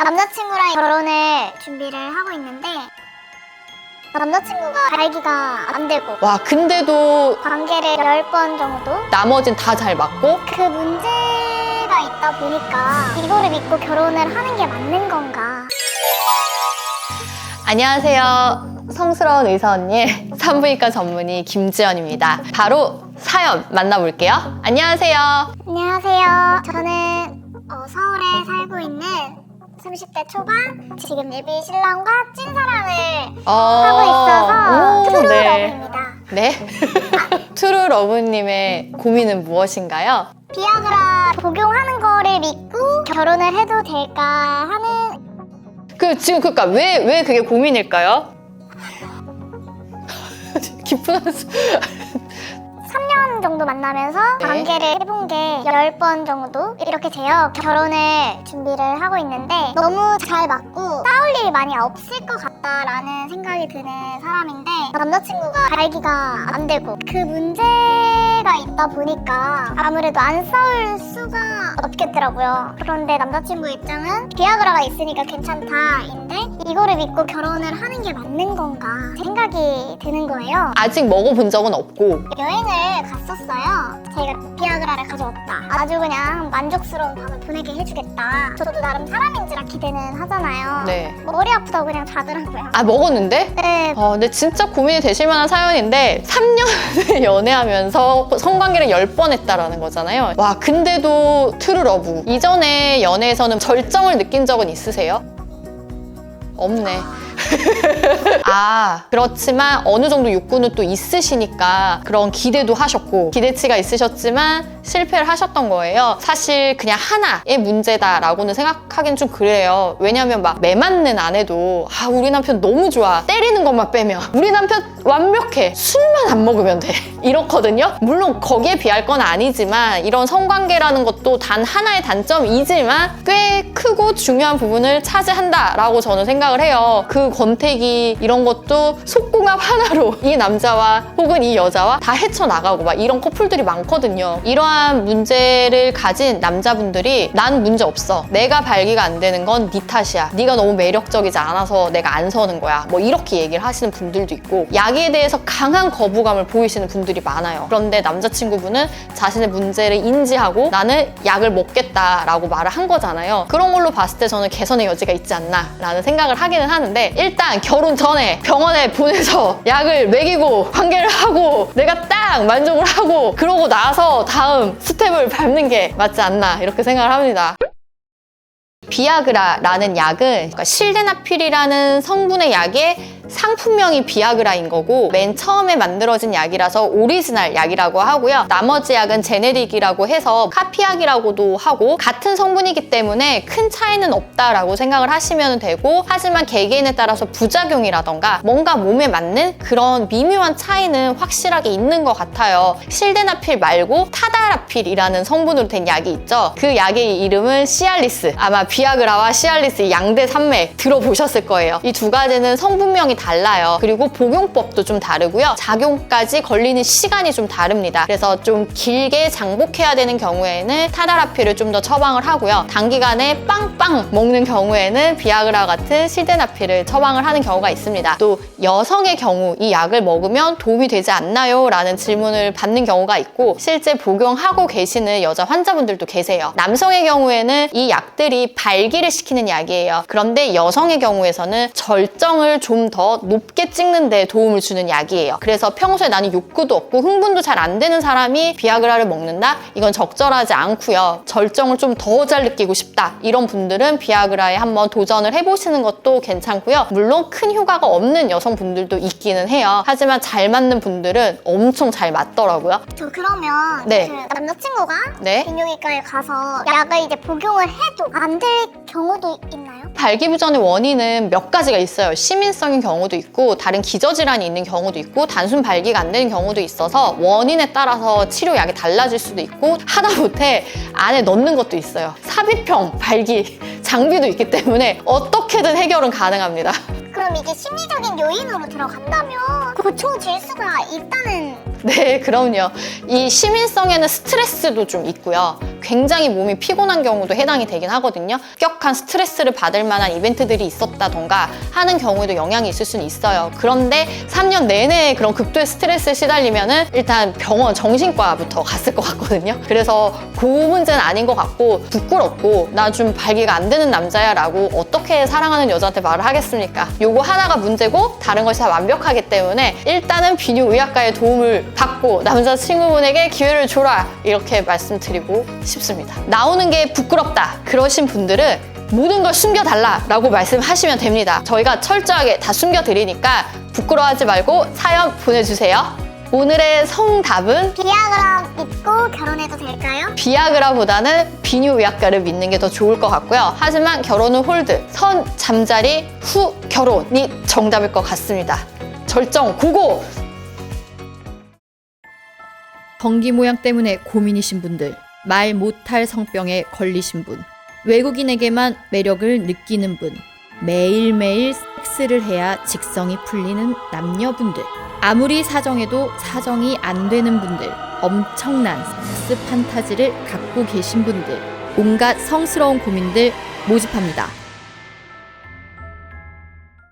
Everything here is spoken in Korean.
남자친구랑 결혼을 준비를 하고 있는데 남자친구가 발기가 안 되고 와, 근데도 관계를 10번 정도? 나머진 다 잘 맞고? 그 문제가 있다 보니까 이거를 믿고 결혼을 하는 게 맞는 건가? 안녕하세요. 성스러운 의사 언니의 산부인과 전문의 김지연입니다. 바로 사연 만나볼게요. 안녕하세요. 안녕하세요. 저는 서울에 살고 있는 30대 초반 지금 예비 신랑과 찐사랑을 하고 있어서 트루러브입니다. 네. 트루러브님의 고민은 무엇인가요? 비아그라 복용하는 거를 믿고 결혼을 해도 될까 하는 그러니까 왜 그게 고민일까요? 깊은 한숨. 3년 정도 만나면서 네. 관계를 해본 게 10번 정도 이렇게 돼요. 결혼을 준비를 하고 있는데 너무 잘 맞고 싸울 일이 많이 없을 것 같다라는 생각이 드는 사람인데 남자친구가 발기가 안 되고 그 문제가 있다 보니까 아무래도 안 싸울 수가 없겠더라고요. 그런데 남자친구 입장은 비아그라가 있으니까 괜찮다인데 이거를 믿고 결혼을 하는 게 맞는 건가 생각이 드는 거예요. 아직 먹어본 적은 없고. 여행을 갔었어요. 제가 비아그라를 가져왔다. 아주 그냥 만족스러운 밤을 보내게 해주겠다. 저도 나름 사람인지라 기대는 하잖아요. 네. 머리 아프다고 그냥 자더라고요. 아, 먹었는데? 네. 근데 진짜 고민이 되실 만한 사연인데 3년을 연애하면서 성관계를 10번 했다라는 거잖아요. 와, 근데도 트루러브. 이전에 연애에서는 절정을 느낀 적은 있으세요? 없네. 그렇지만 어느 정도 욕구는 또 있으시니까 그런 기대도 하셨고 기대치가 있으셨지만 실패를 하셨던 거예요. 사실 그냥 하나의 문제다라고는 생각하긴 좀 그래요. 왜냐면 막 매 맞는 아내도 우리 남편 너무 좋아. 때리는 것만 빼면 우리 남편 완벽해. 술만 안 먹으면 돼. 이렇거든요. 물론 거기에 비할 건 아니지만 이런 성관계라는 것도 단 하나의 단점이지만 꽤 크고 중요한 부분을 차지한다라고 저는 생각을 해요. 그 권태기 이런 것도 속궁합 하나로 이 남자와 혹은 이 여자와 다 헤쳐나가고 막 이런 커플들이 많거든요. 이러한 문제를 가진 남자분들이 난 문제 없어. 내가 발기가 안 되는 건 네 탓이야. 네가 너무 매력적이지 않아서 내가 안 서는 거야. 뭐 이렇게 얘기를 하시는 분들도 있고 약에 대해서 강한 거부감을 보이시는 분들이 많아요. 그런데 남자친구분은 자신의 문제를 인지하고 나는 약을 먹겠다라고 말을 한 거잖아요. 그런 걸로 봤을 때 저는 개선의 여지가 있지 않나 라는 생각을 하기는 하는데 일단 결혼 전에 병원에 보내서 약을 먹이고 관계를 하고 내가 딱 만족을 하고 그러고 나서 다음 스텝을 밟는 게 맞지 않나 이렇게 생각을 합니다. 비아그라라는 약은 그러니까 실데나필이라는 성분의 약에 상품명이 비아그라인 거고 맨 처음에 만들어진 약이라서 오리지널 약이라고 하고요. 나머지 약은 제네릭이라고 해서 카피약이라고도 하고 같은 성분이기 때문에 큰 차이는 없다라고 생각을 하시면 되고 하지만 개개인에 따라서 부작용이라던가 뭔가 몸에 맞는 그런 미묘한 차이는 확실하게 있는 것 같아요. 실데나필 말고 타다라필이라는 성분으로 된 약이 있죠. 그 약의 이름은 시알리스. 아마 비아그라와 시알리스 양대 산맥 들어보셨을 거예요. 이 두 가지는 성분명이 달라요. 그리고 복용법도 좀 다르고요. 작용까지 걸리는 시간이 좀 다릅니다. 그래서 좀 길게 장복해야 되는 경우에는 타다라필을 좀 더 처방을 하고요. 단기간에 빵빵 먹는 경우에는 비아그라 같은 실데나필을 처방을 하는 경우가 있습니다. 또 여성의 경우 이 약을 먹으면 도움이 되지 않나요? 라는 질문을 받는 경우가 있고 실제 복용하고 계시는 여자 환자분들도 계세요. 남성의 경우에는 이 약들이 발기를 시키는 약이에요. 그런데 여성의 경우에서는 절정을 좀 더 높게 찍는 데 도움을 주는 약이에요. 그래서 평소에 나는 욕구도 없고 흥분도 잘 안 되는 사람이 비아그라를 먹는다? 이건 적절하지 않고요. 절정을 좀 더 잘 느끼고 싶다. 이런 분들은 비아그라에 한번 도전을 해보시는 것도 괜찮고요. 물론 큰 효과가 없는 여성분들도 있기는 해요. 하지만 잘 맞는 분들은 엄청 잘 맞더라고요. 저 그러면 네. 그 남자친구가 네. 비뇨기과에 가서 약을 이제 복용을 해도 안 될 경우도 있나요? 발기부전의 원인은 몇 가지가 있어요. 시민성인 경우도 있고 다른 기저질환이 있는 경우도 있고 단순 발기가 안 되는 경우도 있어서 원인에 따라서 치료약이 달라질 수도 있고 하다못해 안에 넣는 것도 있어요. 삽입형 발기 장비도 있기 때문에 어떻게든 해결은 가능합니다. 그럼 이게 심리적인 요인으로 들어간다면 고쳐질 수가 있다는 네, 그럼요. 이 시민성에는 스트레스도 좀 있고요. 굉장히 몸이 피곤한 경우도 해당이 되긴 하거든요. 급격한 스트레스를 받을 만한 이벤트들이 있었다던가 하는 경우에도 영향이 있을 수는 있어요. 그런데 3년 내내 그런 극도의 스트레스에 시달리면은 일단 병원, 정신과부터 갔을 것 같거든요. 그래서 그 문제는 아닌 것 같고, 부끄럽고 나 좀 발기가 안 되는 남자야 라고 어떻게 사랑하는 여자한테 말을 하겠습니까? 요거 하나가 문제고 다른 것이 다 완벽하기 때문에 일단은 비뇨의학과의 도움을 받고 남자친구분에게 기회를 줘라, 이렇게 말씀드리고 싶습니다. 나오는 게 부끄럽다 그러신 분들은 모든 걸 숨겨달라 라고 말씀하시면 됩니다. 저희가 철저하게 다 숨겨드리니까 부끄러워하지 말고 사연 보내주세요. 오늘의 성답은 비아그라 믿고 결혼해도 될까요? 비아그라보다는 비뇨의학과를 믿는 게 더 좋을 것 같고요. 하지만 결혼은 홀드, 선 잠자리 후 결혼이 정답일 것 같습니다. 절정 고고! 성기 모양 때문에 고민이신 분들, 말 못할 성병에 걸리신 분, 외국인에게만 매력을 느끼는 분, 매일매일 섹스를 해야 직성이 풀리는 남녀분들, 아무리 사정해도 사정이 안 되는 분들, 엄청난 섹스 판타지를 갖고 계신 분들, 온갖 성스러운 고민들 모집합니다.